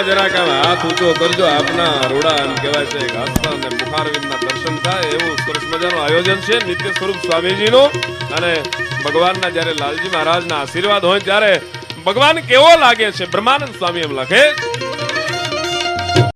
જરાક હાથ ઊંચો કરજો. આપના રોડા એમ કહેવાય છે ઘાસના અને બુખારવિંદના દર્શન થાય એવું સરસ મજાનું આયોજન છે નિત્ય સ્વરૂપ સ્વામીજીનું. અને ભગવાનના જ્યારે લાલજી મહારાજના આશીર્વાદ હોય ત્યારે ભગવાન કેવો લાગે છે બ્રહ્માનંદ સ્વામી એમ લખે.